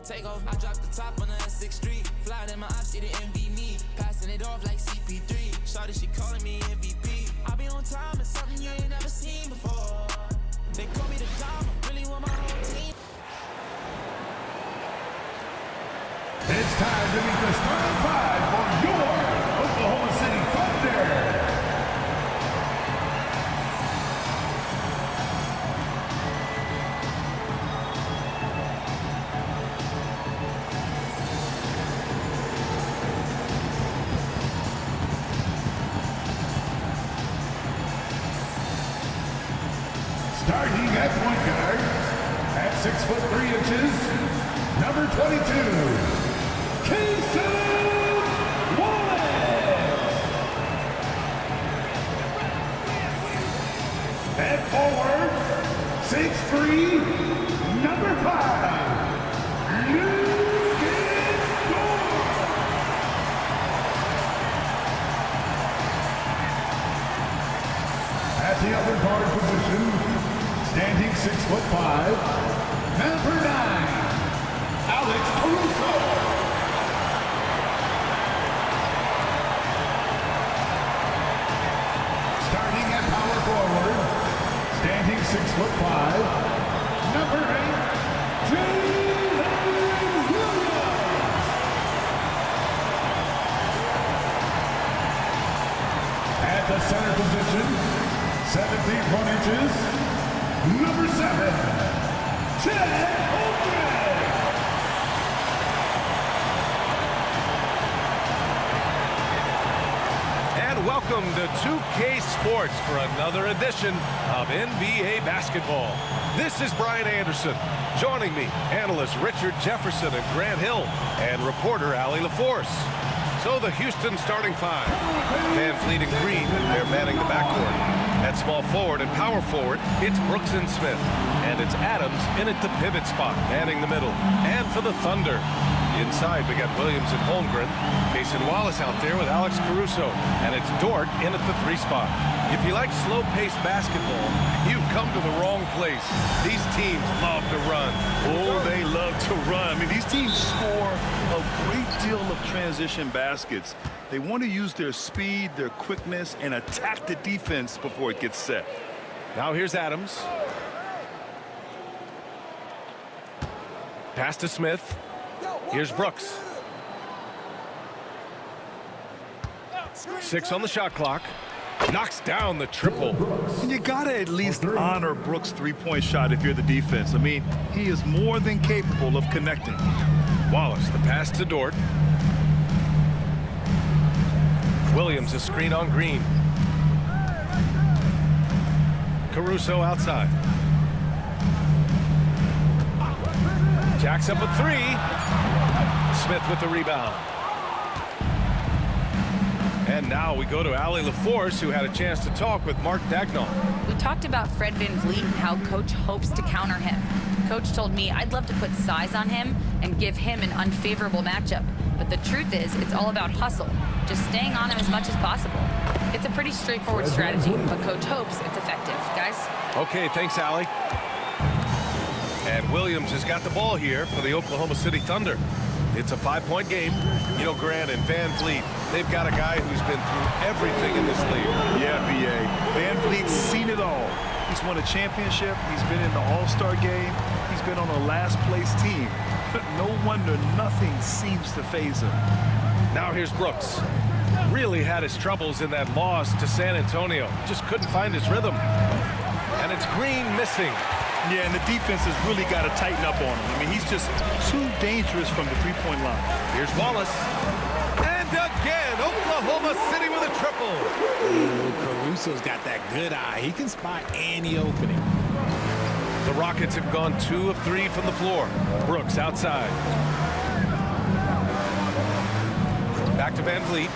Take off, I dropped the top on the S6 Street. Fly in my ops, she didn't envy me. Passing it off like CP3. Shawty, she calling me MVP. I be on time, it's something you ain't never seen before. They call me the Dom, really want my whole team. It's time to meet the starting five for your Oklahoma City Thunder. Starting at point guard, at 6'3", number 22, Cason Wallace. At forward, 6'3", number 5, Lucas Dort. At the other guard position, standing 6'5", number 9, Alex Caruso. Starting at power forward, standing 6'5", number 8, Jalen Williams. At the center position, 7 feet 1 inches, number 7, Chet Holmgren. And welcome to 2K Sports for another edition of NBA basketball. This is Brian Anderson. Joining me, analysts Richard Jefferson and Grant Hill, and reporter Allie LaForce. So the Houston starting five. Van Fleet and Green, they're manning the backcourt. At small forward and power forward, it's Brooks and Smith. And it's Adams in at the pivot spot, manning the middle. And for the Thunder, inside we got Williams and Holmgren. Cason Wallace out there with Alex Caruso. And it's Dort in at the 3 spot. If you like slow-paced basketball, you've come to the wrong place. These teams love to run. Oh, they love to run. I mean, these teams score a great deal of transition baskets. They want to use their speed, their quickness, and attack the defense before it gets set. Now here's Adams. Pass to Smith. Here's Brooks. 6 on the shot clock. Knocks down the triple. And you got to at least honor Brooks' three-point shot if you're the defense. I mean, he is more than capable of connecting. Wallace, the pass to Dort. Williams, a screen on Green. Caruso outside. Jacks up a 3. Smith with the rebound. And now we go to Allie LaForce, who had a chance to talk with Mark Daigneault. We talked about Fred VanVleet and how Coach hopes to counter him. Coach told me I'd love to put size on him and give him an unfavorable matchup. But the truth is, it's all about hustle, just staying on him as much as possible. It's a pretty straightforward strategy, but Coach hopes it's effective. Guys? Okay, thanks, Allie. And Williams has got the ball here for the Oklahoma City Thunder. It's a 5-point game. You know, Grant and VanVleet, they've got a guy who's been through everything in this league. Yeah, B.A. VanVleet's seen it all. He's won a championship. He's been in the All-Star game. He's been on a last-place team. No wonder nothing seems to faze him. Now here's Brooks. Really had his troubles in that loss to San Antonio. Just couldn't find his rhythm. And it's Green missing. Yeah, and the defense has really got to tighten up on him. I mean, he's just too dangerous from the three-point line. Here's Wallace. And again, Oklahoma City with a triple. Ooh, Caruso's got that good eye. He can spot any opening. The Rockets have gone 2 of 3 from the floor. Brooks outside. Back to VanVleet.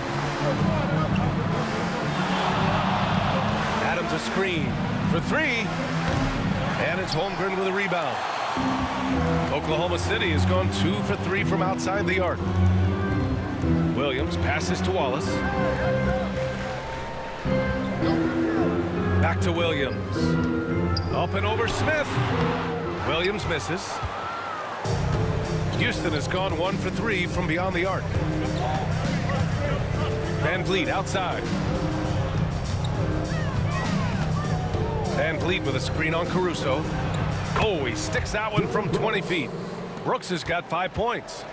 Adams a screen for 3. And it's Holmgren with a rebound. Oklahoma City has gone 2 for 3 from outside the arc. Williams passes to Wallace. Back to Williams. Up and over Smith. Williams misses. Houston has gone 1 for 3 from beyond the arc. Van Vliet outside. Van Vliet with a screen on Caruso. Oh, he sticks that one from 20 feet. Brooks has got 5 points.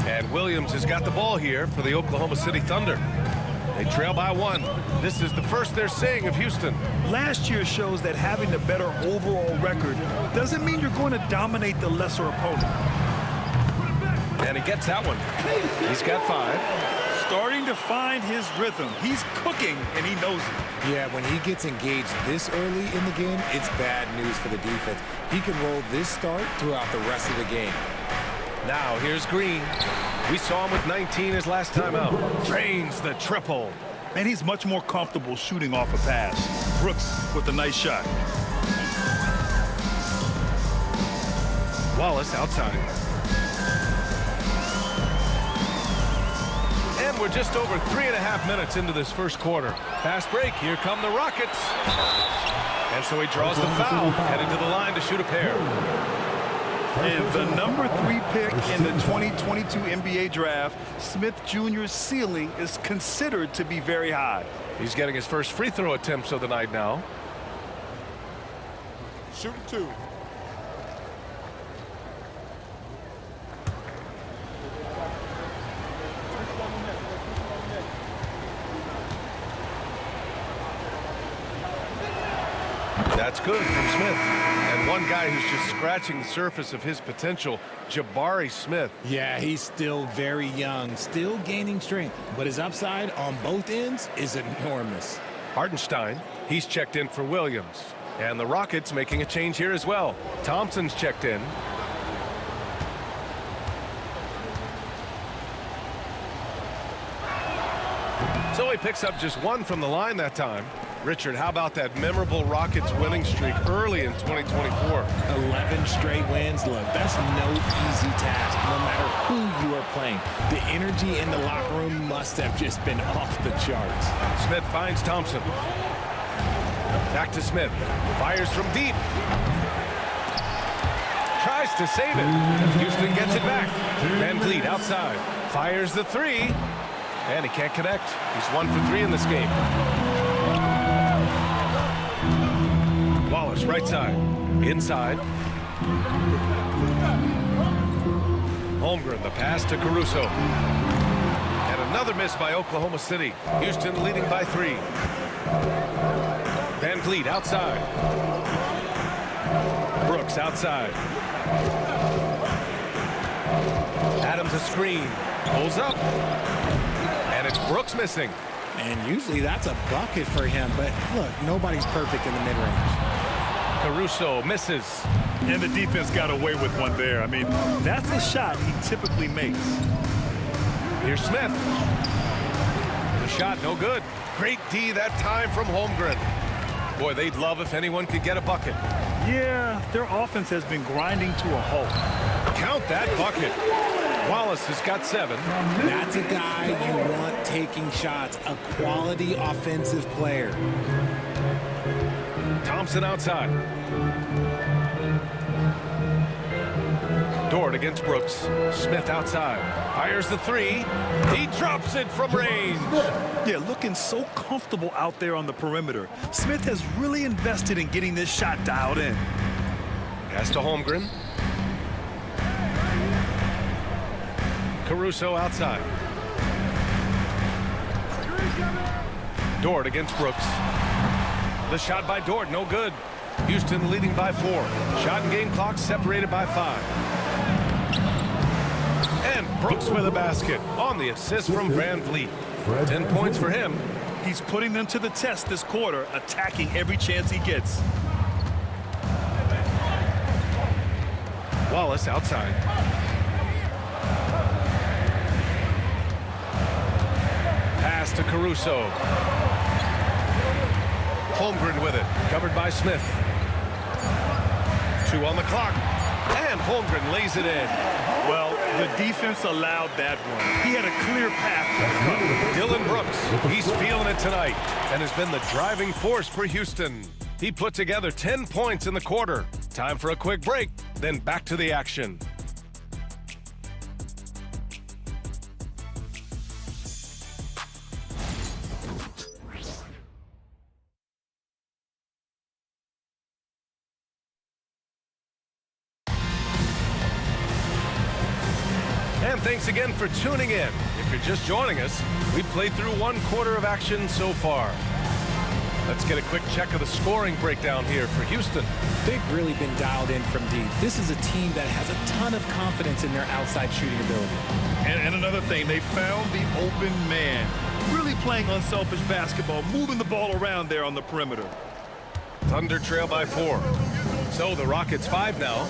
And Williams has got the ball here for the Oklahoma City Thunder. They trail by 1. This is the first they're seeing of Houston. Last year shows that having a better overall record doesn't mean you're going to dominate the lesser opponent. And he gets that one. He's got 5. Starting to find his rhythm. He's cooking, and he knows it. Yeah, when he gets engaged this early in the game, it's bad news for the defense. He can roll this start throughout the rest of the game. Now here's Green. We saw him with 19 his last time out. Drains the triple. And he's much more comfortable shooting off a pass. Brooks with a nice shot. Wallace outside. And we're just over 3.5 minutes into this first quarter. Fast break. Here come the Rockets. And so he draws the foul, headed to the line to shoot a pair. And the number 3 pick in the 2022 NBA draft, Smith Jr.'s ceiling is considered to be very high. He's getting his first free throw attempts of the night now. Shooting 2. That's good from Smith. And one guy who's just scratching the surface of his potential, Jabari Smith. Yeah, he's still very young, still gaining strength, but his upside on both ends is enormous. Hartenstein, he's checked in for Williams. And the Rockets making a change here as well. Thompson's checked in. So he picks up just 1 from the line that time. Richard, how about that memorable Rockets winning streak early in 2024? 11 straight wins. Look, that's no easy task, no matter who you are playing. The energy in the locker room must have just been off the charts. Smith finds Thompson. Back to Smith. Fires from deep. Tries to save it. Houston gets it back. Van Vliet outside. Fires the 3. And he can't connect. He's 1 for 3 in this game. Wallace right side. Inside. Holmgren, the pass to Caruso. And another miss by Oklahoma City. Houston leading by 3. Van Vliet outside. Brooks outside. Adams a screen. Pulls up. And it's Brooks missing. And usually that's a bucket for him, but look, nobody's perfect in the mid-range. Caruso misses. And the defense got away with one there. I mean, that's a shot he typically makes. Here's Smith. The shot no good. Great D that time from Holmgren. Boy, they'd love if anyone could get a bucket. Yeah, their offense has been grinding to a halt. Count that bucket. Wallace has got 7. That's a guy you want taking shots, a quality offensive player. Thompson outside. Dort against Brooks. Smith outside. Fires the 3. He drops it from range. Yeah, looking so comfortable out there on the perimeter. Smith has really invested in getting this shot dialed in. Pass to Holmgren. Caruso outside. Dort against Brooks. The shot by Dort, no good. Houston leading by 4. Shot and game clock separated by 5. And Brooks with a basket on the assist from Van Vliet. 10 points for him. He's putting them to the test this quarter, attacking every chance he gets. Wallace outside. Pass to Caruso. Holmgren with it, covered by Smith. 2 on the clock, and Holmgren lays it in. Well, the defense allowed that one. He had a clear path to Dillon Brooks, he's feeling it tonight, and has been the driving force for Houston. He put together 10 points in the quarter. Time for a quick break, then back to the action. And thanks again for tuning in. If you're just joining us, we played through 1 quarter of action so far. Let's get a quick check of the scoring breakdown here for Houston. They've really been dialed in from deep. This is a team that has a ton of confidence in their outside shooting ability. And another thing, they found the open man. Really playing unselfish basketball, moving the ball around there on the perimeter. Thunder trail by 4. So the Rockets 5 now.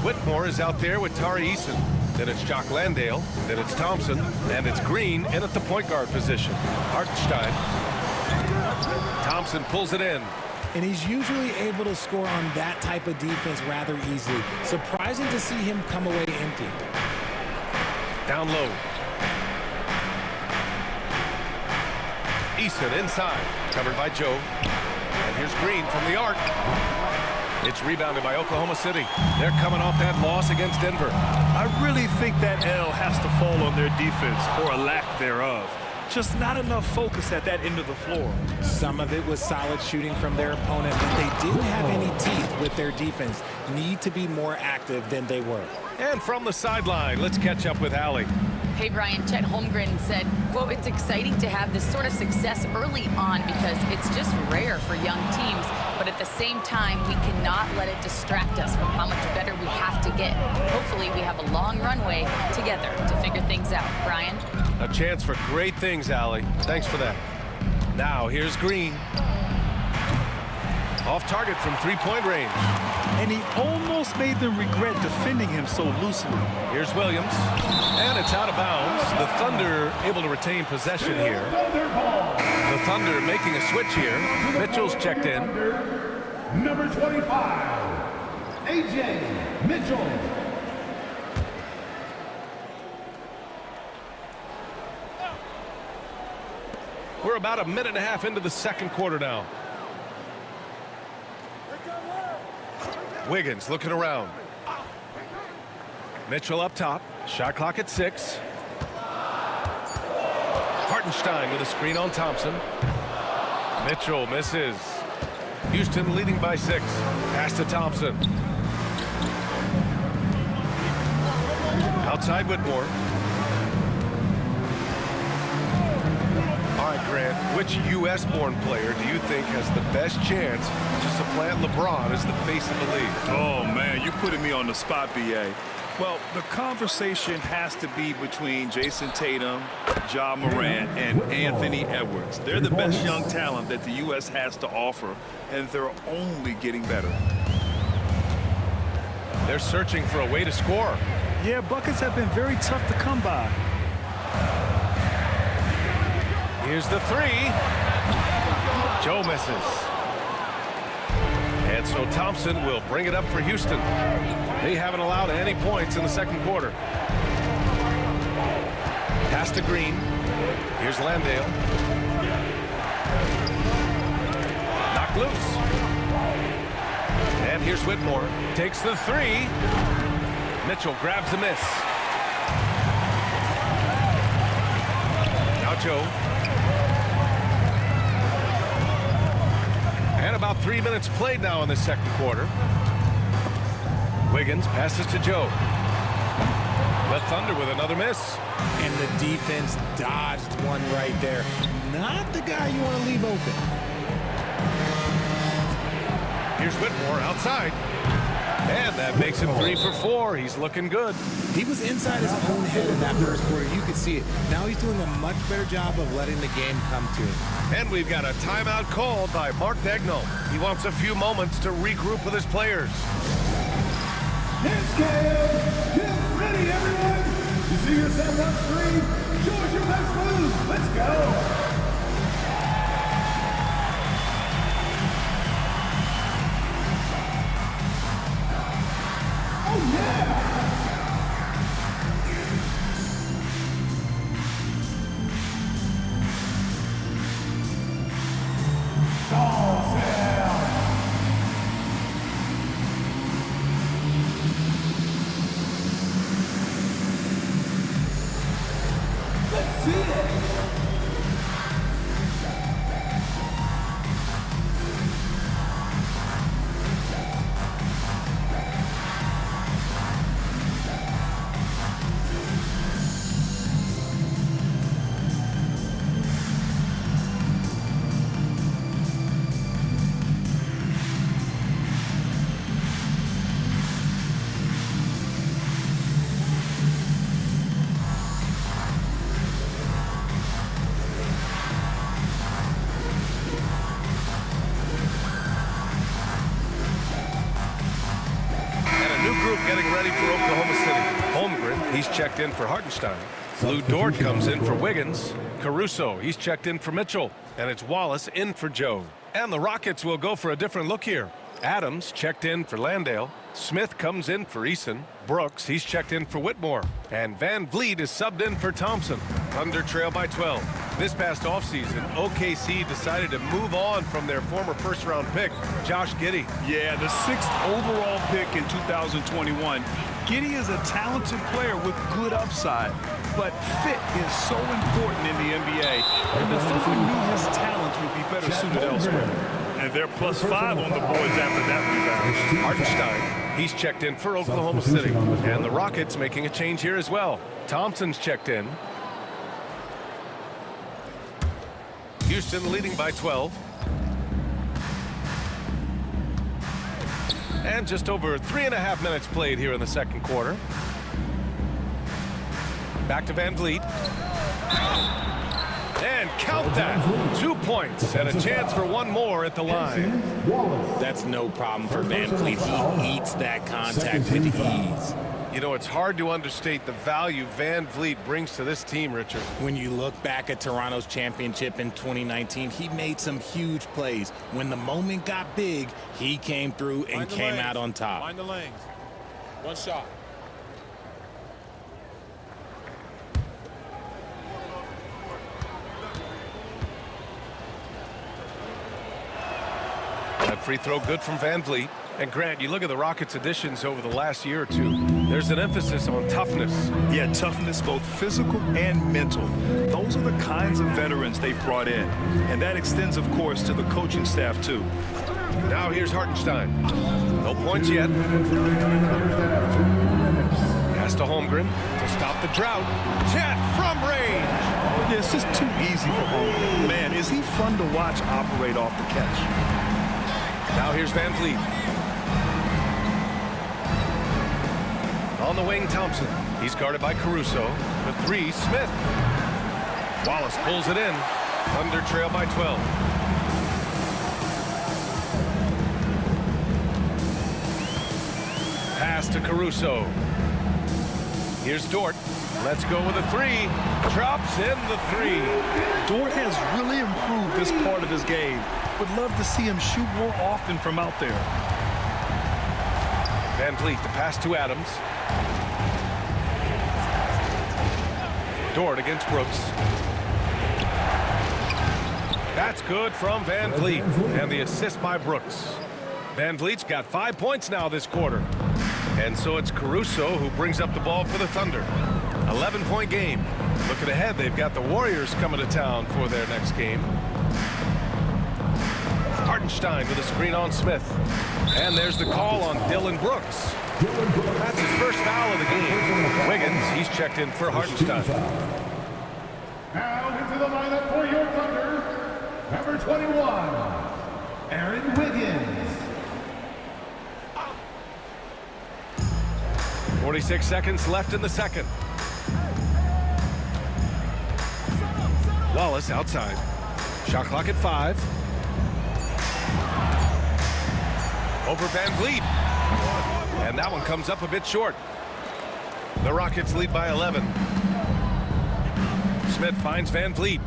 Whitmore is out there with Tari Eason. Then it's Jock Landale. Then it's Thompson. And it's Green in at the point guard position. Hartenstein. Thompson pulls it in. And he's usually able to score on that type of defense rather easily. Surprising to see him come away empty. Down low. Eason inside. Covered by Joe. And here's Green from the arc. It's rebounded by Oklahoma City. They're coming off that loss against Denver. I really think that L has to fall on their defense, or a lack thereof. Just not enough focus at that end of the floor. Some of it was solid shooting from their opponent, but they didn't have any teeth with their defense. Need to be more active than they were. And from the sideline, let's catch up with Allie. Hey, Brian, Chet Holmgren said, quote, "It's exciting to have this sort of success early on because it's just rare for young teams. But at the same time, we cannot let it distract us from how much better we have to get. Hopefully, we have a long runway together to figure things out." Brian? A chance for great things, Allie. Thanks for that. Now, here's Green. Off target from three-point range. And he almost made them regret defending him so loosely. Here's Williams. And it's out of bounds. The Thunder able to retain possession here. The Thunder making a switch here. Mitchell's checked in. Number 25, A.J. Mitchell. We're about a minute and a half into the second quarter now. Wiggins looking around. Mitchell up top. Shot clock at 6. Hartenstein with a screen on Thompson. Mitchell misses. Houston leading by 6. Pass to Thompson. Outside Whitmore. All right, Grant, which U.S.-born player do you think has the best chance to supplant LeBron as the face of the league? Oh, man, you're putting me on the spot, B.A. Well, the conversation has to be between Jason Tatum, Ja Morant, and Anthony Edwards. They're the best young talent that the U.S. has to offer, and they're only getting better. They're searching for a way to score. Yeah, buckets have been very tough to come by. Here's the 3. Joe misses. And so Thompson will bring it up for Houston. They haven't allowed any points in the second quarter. Pass to Green. Here's Landale. Knocked loose. And here's Whitmore. Takes the 3. Mitchell grabs the miss. Now Joe. And about 3 minutes played now in the second quarter. Wiggins passes to Joe. The Thunder with another miss. And the defense dodged one right there. Not the guy you want to leave open. Here's Whitmore outside. And that makes him 3 for 4. He's looking good. He was inside his own head in that first quarter. You could see it. Now he's doing a much better job of letting the game come to him. And we've got a timeout called by Mark Daigneault. He wants a few moments to regroup with his players. Dance game! Get ready, everyone! You see yourself on screen? Show us your best move! Let's go! Oh, yeah! Let's see it! checked in for Hartenstein. Lou Dort comes in for Wiggins. Caruso, he's checked in for Mitchell. And it's Wallace in for Joe. And the Rockets will go for a different look here. Adams checked in for Landale. Smith comes in for Eason. Brooks, he's checked in for Whitmore. And Van Vliet is subbed in for Thompson. Thunder trail by 12. This past offseason, OKC decided to move on from their former first-round pick, Josh Giddey. Yeah, the 6th overall pick in 2021. Giddey is a talented player with good upside, but fit is so important in the NBA, and the Thunder knew his talents would be better suited elsewhere. And they're +5 on the boards after that rebound. Hartenstein, he's checked in for Oklahoma City. And the Rockets making a change here as well. Thompson's checked in. Houston leading by 12. And just over 3.5 minutes played here in the second quarter. Back to Van Vliet. And count that. 2 points and a chance for one more at the line. That's no problem for Van Vliet. He eats that contact with ease. You know, it's hard to understate the value Van Vliet brings to this team, Richard. When you look back at Toronto's championship in 2019, he made some huge plays. When the moment got big, he came through and came out on top. Mind the lanes. One shot. That free throw good from Van Vliet. And Grant, you look at the Rockets' additions over the last year or two, there's an emphasis on toughness. Yeah, toughness, both physical and mental. Those are the kinds of veterans they've brought in. And that extends, of course, to the coaching staff, too. Now here's Hartenstein. No points yet. Pass to Holmgren to stop the drought. Chet from range. Yeah, it's just too easy for Holmgren. Man, is he fun to watch operate off the catch. Now here's Van Vliet. On the wing, Thompson. He's guarded by Caruso. The 3, Smith. Wallace pulls it in. Thunder trail by 12. Pass to Caruso. Here's Dort. Let's go with a 3. Drops in the 3. Dort has really improved this part of his game. Would love to see him shoot more often from out there. Van Vliet, the pass to Adams. Dort against Brooks. That's good from Van Vliet. And the assist by Brooks. Van Vliet's got 5 points now this quarter. And so it's Caruso who brings up the ball for the Thunder. 11-point game. Looking ahead, they've got the Warriors coming to town for their next game. Hartenstein with a screen on Smith. And there's the call on Dylan Brooks. That's his first foul of the game. Wiggins, he's checked in for Hartenstein. Now into the lineup for your Thunder, number 21, Aaron Wiggins. 46 seconds left in the second. Wallace outside. Shot clock at 5. Over Van Vliet. And that one comes up a bit short. The Rockets lead by 11. Smith finds Van Vliet.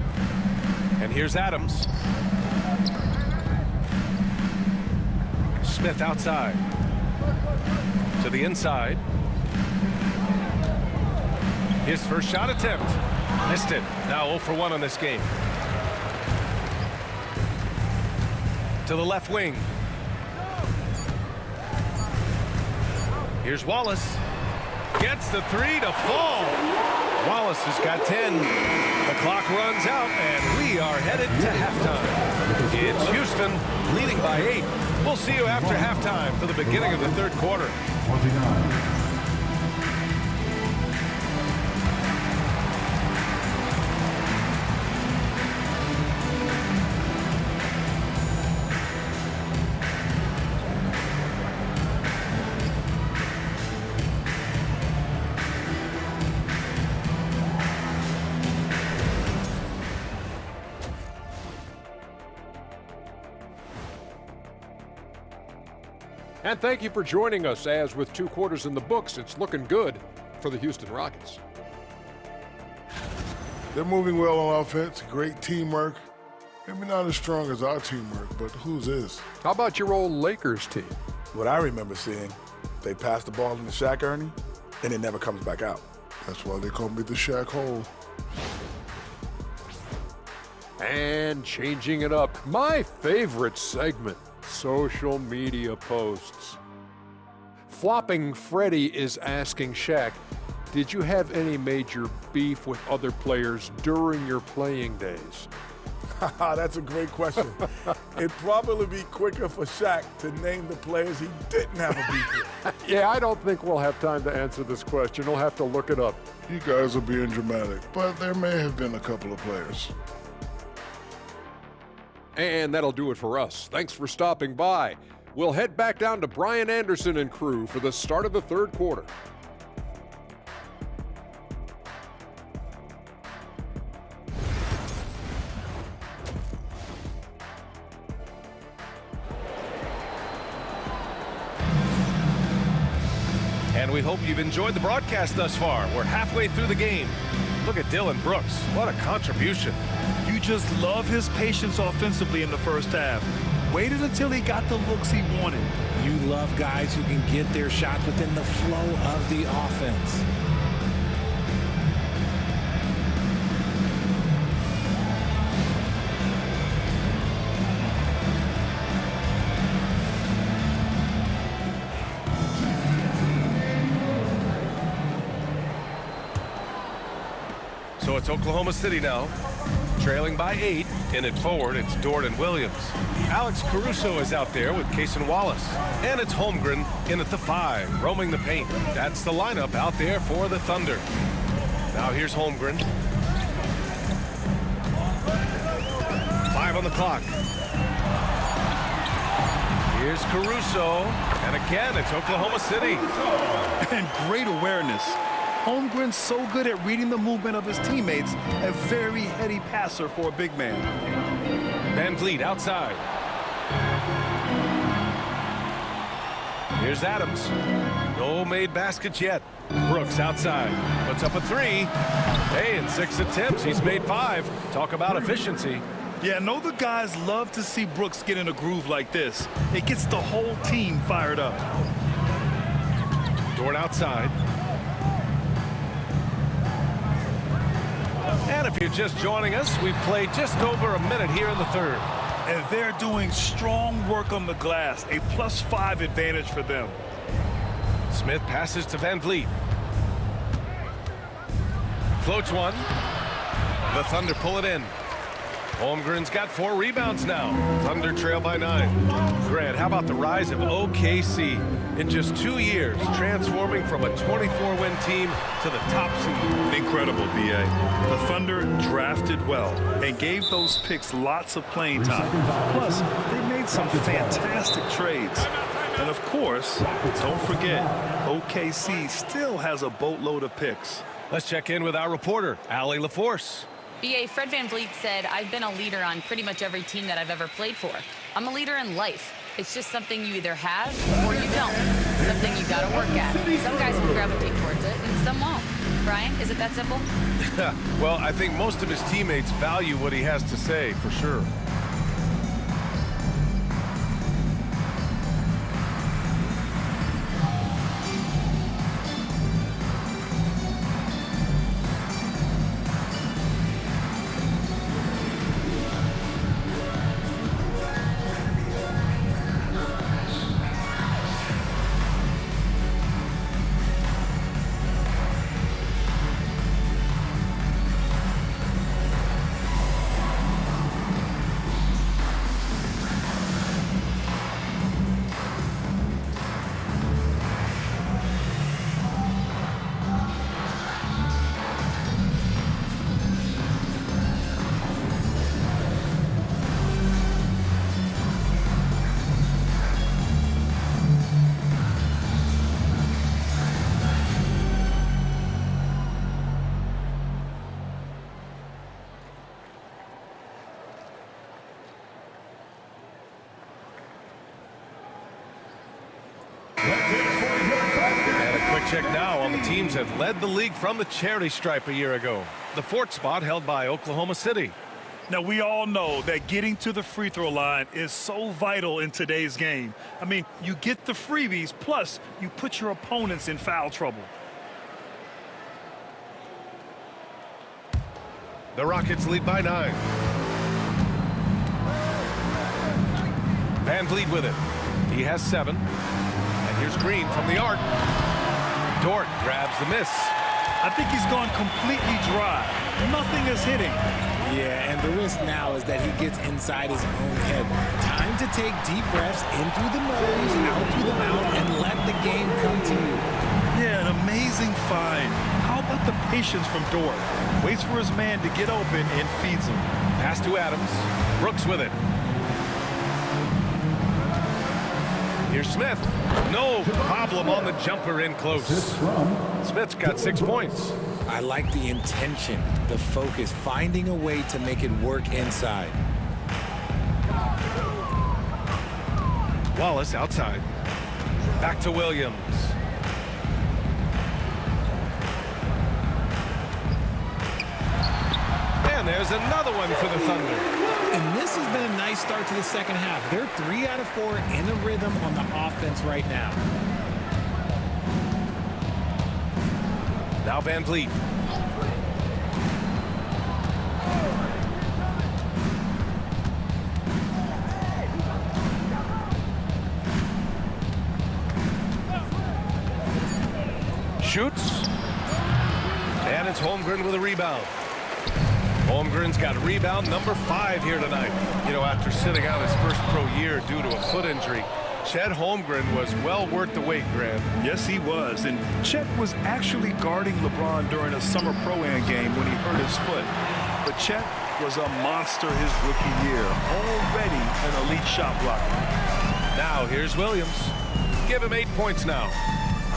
And here's Adams. Smith outside. To the inside. His first shot attempt. Missed it. Now 0 for 1 on this game. To the left wing. Here's Wallace. Gets the 3 to fall. Wallace has got 10. The clock runs out, and we are headed to halftime. It's Houston leading by 8. We'll see you after halftime for the beginning of the third quarter. 29. And thank you for joining us, as with 2 quarters in the books, it's looking good. for the Houston Rockets. They're moving well on offense, great teamwork. Maybe not as strong as our teamwork, but whose is? How about your old Lakers team? What I remember seeing, they pass the ball into Shaq, Ernie, and it never comes back out. That's why they call me the Shaq Hole. And changing it up, my favorite segment, social media posts. Flopping Freddy is asking Shaq, did you have any major beef with other players during your playing days? That's a great question. It'd probably be quicker for Shaq to name the players he didn't have a beef with. Yeah, I don't think we'll have time to answer this question. We'll have to look it up. You guys are being dramatic, but there may have been a couple of players. And that'll do it for us. Thanks for stopping by. We'll head back down to Brian Anderson and crew for the start of the third quarter. And we hope you've enjoyed the broadcast thus far. We're halfway through the game. Look at Dillon Brooks. What a contribution. You just love his patience offensively in the first half. Waited until he got the looks he wanted. You love guys who can get their shots within the flow of the offense. So it's Oklahoma City now, trailing by 8. In it forward, it's Jordan Williams. Alex Caruso is out there with Cason Wallace. And it's Holmgren in at the 5, roaming the paint. That's the lineup out there for the Thunder. Now here's Holmgren. 5 on the clock. Here's Caruso. And again, it's Oklahoma City. And great awareness. Holmgren's so good at reading the movement of his teammates, a very heady passer for a big man. VanVleet outside. Here's Adams. No made baskets yet. Brooks outside. Puts up a 3. Hey, in 6 attempts, he's made 5. Talk about efficiency. Yeah, I know the guys love to see Brooks get in a groove like this. It gets the whole team fired up. Dort outside. And if you're just joining us, we've played just over a minute here in the third. And they're doing strong work on the glass, a +5 advantage for them. Smith passes to VanVleet. Floats one. The Thunder pull it in. Holmgren's got 4 rebounds now. Thunder trail by 9. Grant, how about the rise of OKC? In just 2 years, transforming from a 24-win team to the top seed. Incredible, B.A. The Thunder drafted well and gave those picks lots of playing time. Plus, they made some fantastic trades. And of course, don't forget, OKC still has a boatload of picks. Let's check in with our reporter, Allie LaForce. BA, Fred VanVleet said, I've been a leader on pretty much every team that I've ever played for. I'm a leader in life. It's just something you either have or you don't. Something you gotta work at. Some guys will gravitate towards it and some won't. Brian, is it that simple? Well, I think most of his teammates value what he has to say, for sure. check now on the teams that led the league from the charity stripe a year ago. The 4th spot held by Oklahoma City. Now, we all know that getting to the free throw line is so vital in today's game. I mean, you get the freebies, plus you put your opponents in foul trouble. The Rockets lead by 9. Van Vliet with it. He has 7. And here's Green from the arc. Dort grabs the miss. I think he's gone completely dry. Nothing is hitting. Yeah, and the risk now is that he gets inside his own head. Time to take deep breaths in through the nose, out through the mouth, and let the game come to you. Yeah, an amazing find. How about the patience from Dort? Waits for his man to get open and feeds him. Pass to Adams. Brooks with it. Here's Smith. No problem on the jumper in close. Smith's got 6 points. I like the intention, the focus, finding a way to make it work inside. Wallace outside. Back to Williams. And there's another one for the Thunder. And this has been a nice start to the second half. They're 3 out of 4 in a rhythm on the offense right now. Now Van Vliet. Shoots. And it's Holmgren with a rebound. Holmgren's got rebound number 5 here tonight. You know, after sitting out his first pro year due to a foot injury, Chet Holmgren was well worth the wait, Grant. Yes, he was. And Chet was actually guarding LeBron during a summer Pro-Am game when he hurt his foot. But Chet was a monster his rookie year. Already an elite shot blocker. Now here's Williams. Give him 8 points now.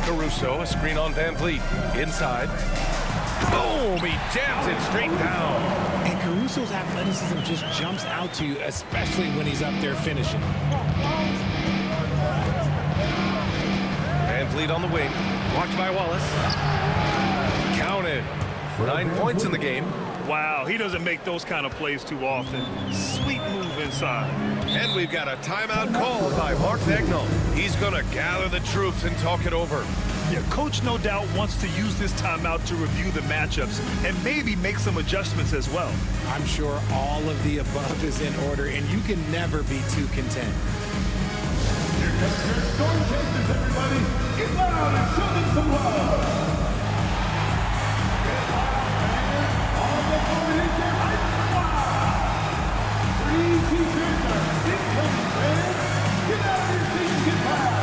Caruso, a screen on Van Vliet. Inside. Boom! He jams it straight down. And Caruso's athleticism just jumps out to you, especially when he's up there finishing. Van Vliet on the wing. Watched by Wallace. Counted. 9 points in the game. Wow, he doesn't make those kind of plays too often. Sweet move inside. And we've got a timeout called by Mark Daigneault. He's going to gather the troops and talk it over. Yeah, coach no doubt wants to use this timeout to review the matchups and maybe make some adjustments as well. I'm sure all of the above is in order, and you can never be too content. Here comes your Storm Chasers, everybody. Get loud and show them some love. All the moment here, right now. 3 T-shirts are incoming, fans. Get out of your seats and get loud.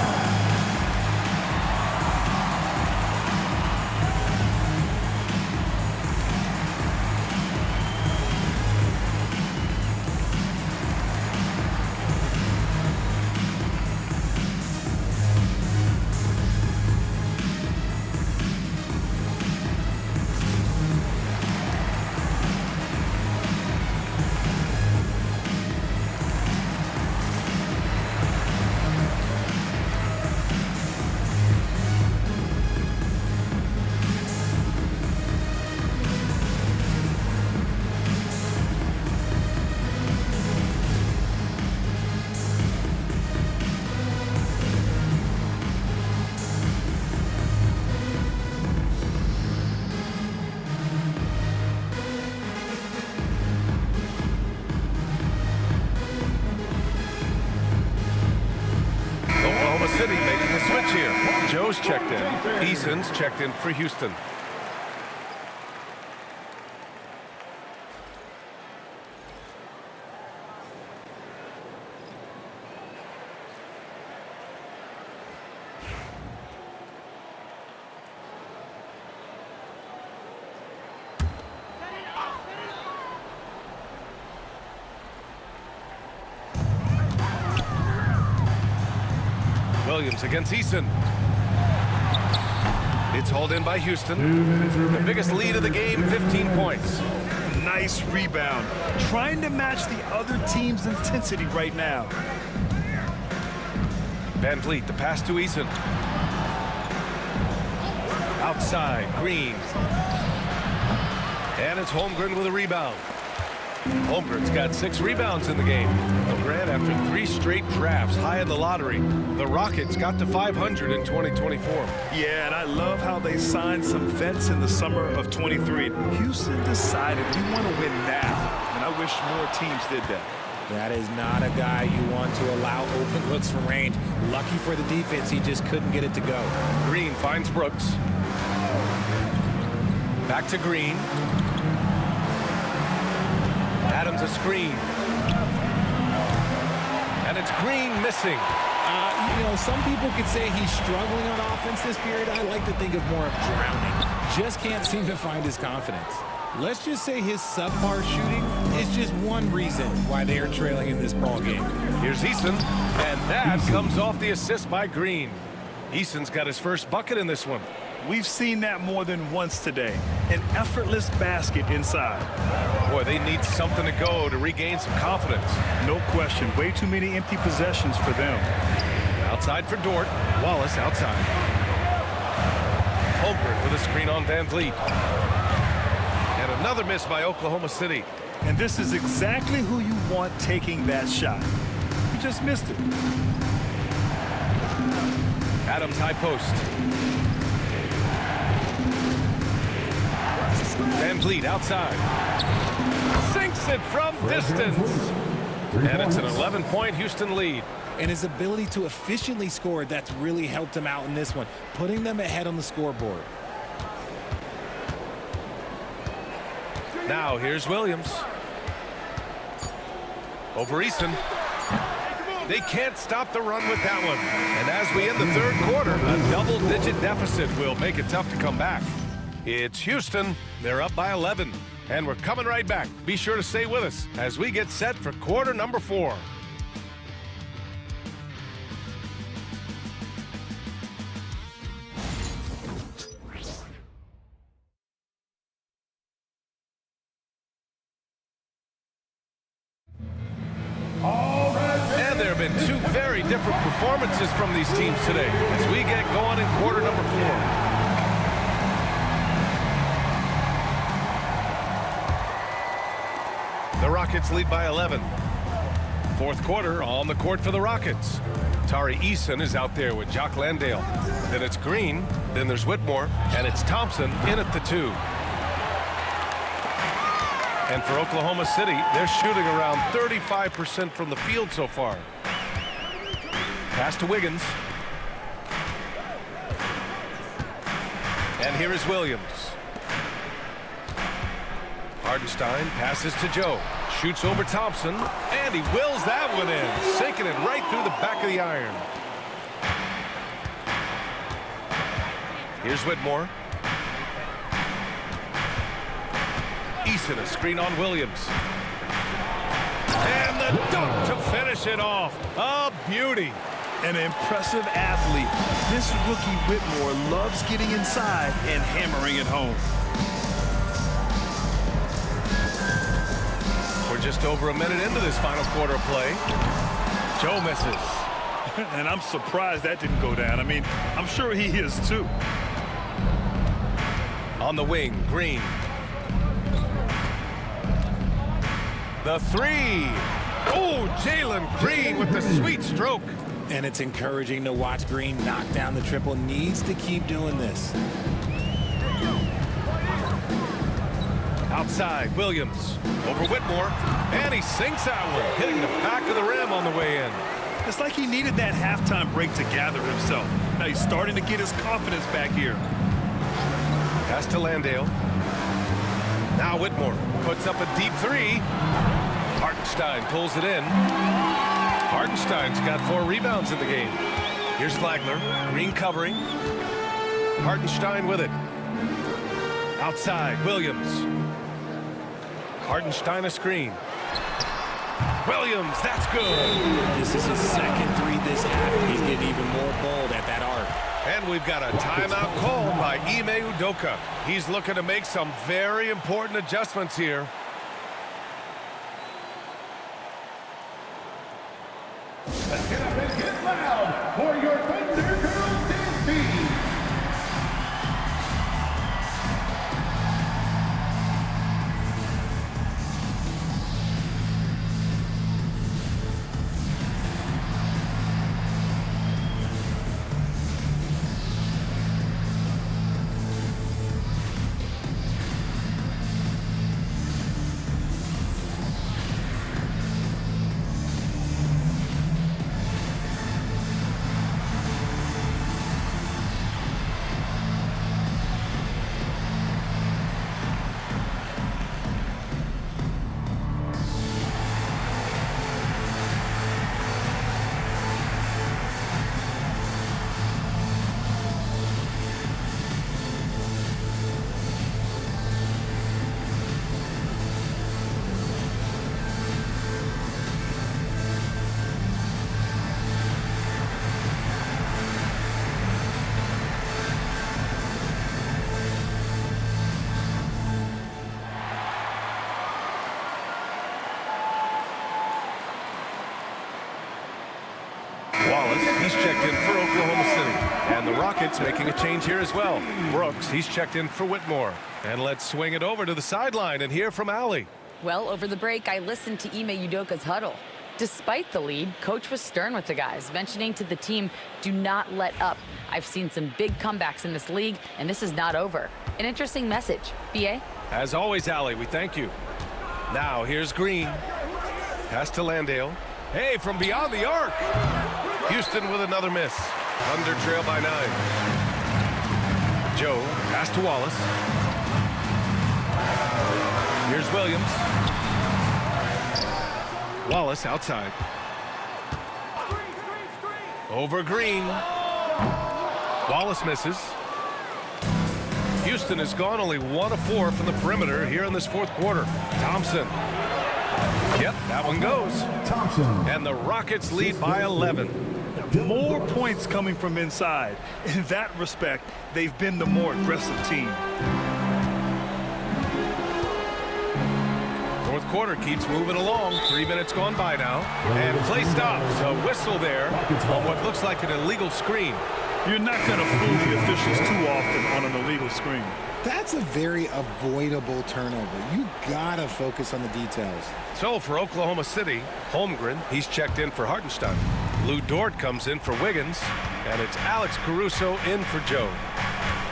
City making the switch here. Joe's checked in. Eason's checked in for Houston. Williams against Eason. It's hauled in by Houston. The biggest lead of the game, 15 points. Nice rebound. Trying to match the other team's intensity right now. Van Vliet, the pass to Eason. Outside, Green. And it's Holmgren with a rebound. Holmgren's got 6 rebounds in the game. Grant, after 3 straight drafts high in the lottery, the Rockets got to 500 in 2024. Yeah, and I love how they signed some vets in the summer of 23. Houston decided we want to win now, and I wish more teams did that. That is not a guy you want to allow open looks from range. Lucky for the defense, he just couldn't get it to go. Green finds Brooks. Back to Green. Adams a screen. And it's Green missing. You know, some people could say he's struggling on offense this period. I like to think of more of drowning. Just can't seem to find his confidence. Let's just say his subpar shooting is just one reason why they are trailing in this ball game. Here's Eason, and that comes off the assist by Green. Eason's got his first bucket in this one. We've seen that more than once today. An effortless basket inside. Boy, they need something to go to regain some confidence. No question. Way too many empty possessions for them. Outside for Dort. Wallace outside. Holmgren with a screen on Van Vliet. And another miss by Oklahoma City. And this is exactly who you want taking that shot. He just missed it. Adams high post. Van Vliet outside. Sinks it from distance. And it's an 11-point Houston lead. And his ability to efficiently score, that's really helped him out in this one, putting them ahead on the scoreboard. Now here's Williams. Over Easton. They can't stop the run with that one. And as we end the third quarter, a double-digit deficit will make it tough to come back. It's Houston. They're up by 11. And we're coming right back. Be sure to stay with us as we get set for quarter number 4. And there have been 2 very different performances from these teams today as we get going in quarter number 4. The Rockets lead by 11. Fourth quarter on the court for the Rockets. Tari Eason is out there with Jock Landale. Then it's Green, then there's Whitmore, and it's Thompson in at the 2. And for Oklahoma City, they're shooting around 35% from the field so far. Pass to Wiggins. And here is Williams. Hardenstein passes to Joe. Shoots over Thompson, and he wills that one in, sinking it right through the back of the iron. Here's Whitmore. Eason, a screen on Williams. And the dunk to finish it off. A beauty. An impressive athlete. This rookie Whitmore loves getting inside and hammering it home. We're just over a minute into this final quarter of play. Joe misses. And I'm surprised that didn't go down. I mean, I'm sure he is too. On the wing, Green. The 3. Oh, Jalen Green with the sweet stroke. And it's encouraging to watch Green knock down the triple. Needs to keep doing this. Outside, Williams. Over Whitmore. And he sinks that one, hitting the back of the rim on the way in. It's like he needed that halftime break to gather himself. Now he's starting to get his confidence back here. Pass to Landale. Now Whitmore puts up a deep 3. Hartenstein pulls it in. Hartenstein's got 4 rebounds in the game. Here's Flagler. Green covering. Hartenstein with it. Outside, Williams. Hartenstein a screen. Williams, that's good. This is his second 3 this half. He's getting even more bold at that arc. And we've got a timeout called by Ime Udoka. He's looking to make some very important adjustments here. Let's get up and get loud for your Thunder Girls dance team. Wallace. He's checked in for Oklahoma City. And the Rockets making a change here as well. Brooks, he's checked in for Whitmore. And let's swing it over to the sideline and hear from Allie. Well, over the break, I listened to Ime Udoka's huddle. Despite the lead, Coach was stern with the guys, mentioning to the team, do not let up. I've seen some big comebacks in this league, and this is not over. An interesting message. B.A.? As always, Allie, we thank you. Now, here's Green. Pass to Landale. Hey, from beyond the arc. Houston with another miss. Thunder trail by 9. Joe, pass to Wallace. Here's Williams. Wallace outside. Over Green. Wallace misses. Houston has gone only 1 of 4 from the perimeter here in this fourth quarter. Thompson. Yep, that one goes. Thompson. And the Rockets lead by 11. More points coming from inside. In that respect, they've been the more aggressive team. Fourth quarter keeps moving along. 3 minutes gone by now. And play stops. A whistle there on what looks like an illegal screen. You're not going to fool the officials too often on an illegal screen. That's a very avoidable turnover. You gotta focus on the details. So for Oklahoma City, Holmgren, he's checked in for Hartenstein. Lou Dort comes in for Wiggins, and it's Alex Caruso in for Joe.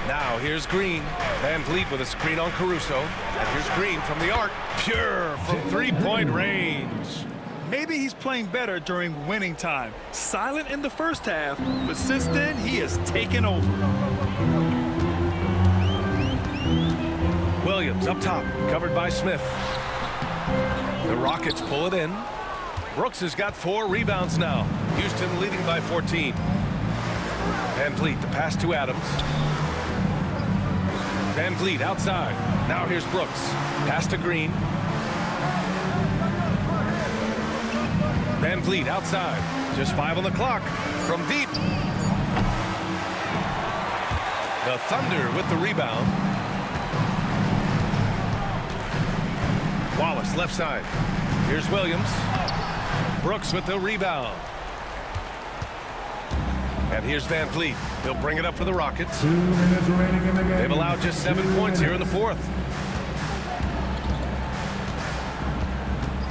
Now here's Green. Van Vliet with a screen on Caruso. And here's Green from the arc. Pure from three-point range. Maybe he's playing better during winning time. Silent in the first half, but since then he has taken over. Williams up top, covered by Smith. The Rockets pull it in. Brooks has got 4 rebounds now. Houston leading by 14. Van Vliet, the pass to Adams. Van Vliet outside. Now here's Brooks. Pass to Green. Van Vliet outside. Just 5 on the clock. From deep. The Thunder with the rebound. Wallace left side. Here's Williams. Brooks with the rebound. And here's Van Vliet. He'll bring it up for the Rockets. 2 minutes remaining in the game. They've allowed just 7 points here in the fourth.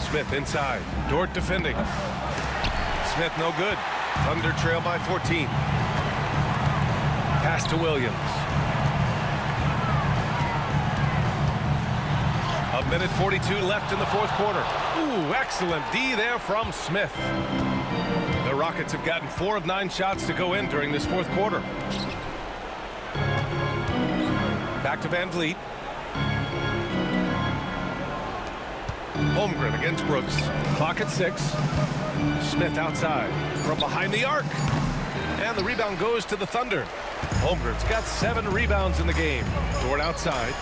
Smith inside. Dort defending. Smith no good. Thunder trail by 14. Pass to Williams. 1:42 left in the fourth quarter. Ooh, excellent D there from Smith. The Rockets have gotten 4 of 9 shots to go in during this fourth quarter. Back to Van Vliet. Holmgren against Brooks. Clock at 6. Smith outside from behind the arc. And the rebound goes to the Thunder. Holmgren's got 7 rebounds in the game. Dort outside.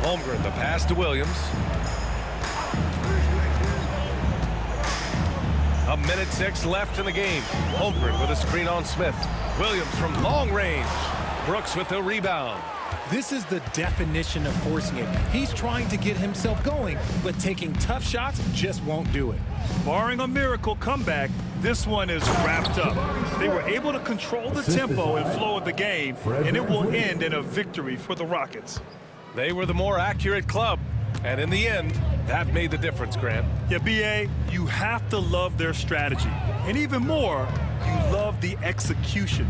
Holmgren, the pass to Williams. 1:06 left in the game. Holmgren with a screen on Smith. Williams from long range. Brooks with the rebound. This is the definition of forcing it. He's trying to get himself going, but taking tough shots just won't do it. Barring a miracle comeback, this one is wrapped up. They were able to control the tempo and flow of the game, and it will end in a victory for the Rockets. They were the more accurate club, and in the end, that made the difference, Grant. Yeah, B.A., you have to love their strategy. And even more, you love the execution.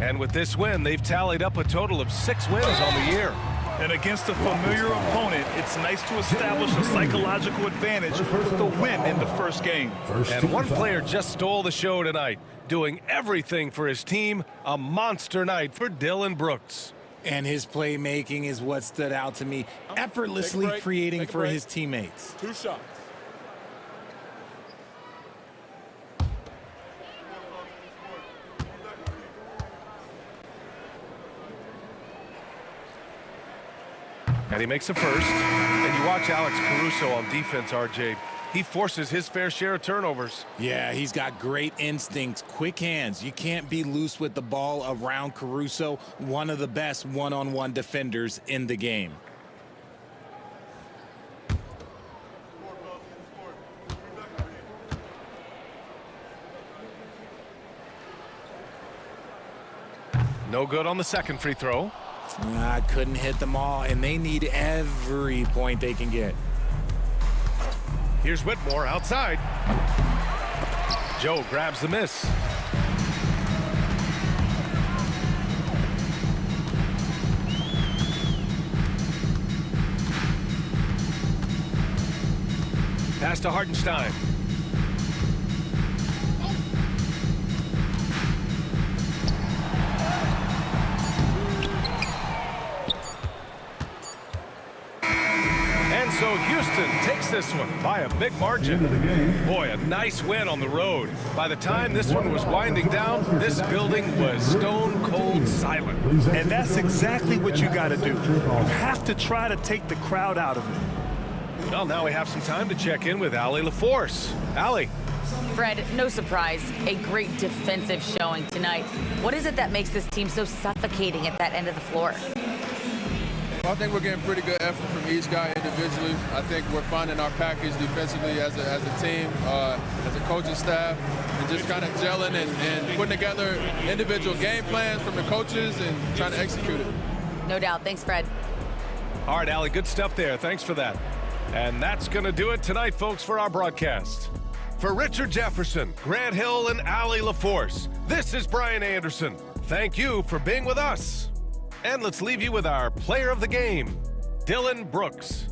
And with this win, they've tallied up a total of 6 wins on the year. And against a familiar opponent, it's nice to establish a psychological advantage with a win in the first game. And one player just stole the show tonight, doing everything for his team. A monster night for Dillon Brooks. And his playmaking is what stood out to me, effortlessly creating for his teammates. 2 shots. And he makes a first. And you watch Alex Caruso on defense, RJ. He forces his fair share of turnovers. Yeah, he's got great instincts, quick hands. You can't be loose with the ball around Caruso, one of the best one-on-one defenders in the game. No good on the second free throw. Couldn't hit them all, and they need every point they can get. Here's Whitmore outside. Joe grabs the miss. Pass to Hartenstein. And so Houston takes this one by a big margin. Boy, a nice win on the road. By the time this one was winding down, this building was stone cold silent. And that's exactly what you got to do. You have to try to take the crowd out of it. Well, now we have some time to check in with Allie LaForce. Allie. Fred, no surprise, a great defensive showing tonight. What is it that makes this team so suffocating at that end of the floor? I think we're getting pretty good effort from each guy individually. I think we're finding our package defensively as a team, as a coaching staff, and just kind of gelling and putting together individual game plans from the coaches and trying to execute it. No doubt. Thanks, Fred. All right, Allie, good stuff there. Thanks for that. And that's going to do it tonight, folks, for our broadcast. For Richard Jefferson, Grant Hill, and Allie LaForce, this is Brian Anderson. Thank you for being with us. And let's leave you with our player of the game, Dylan Brooks.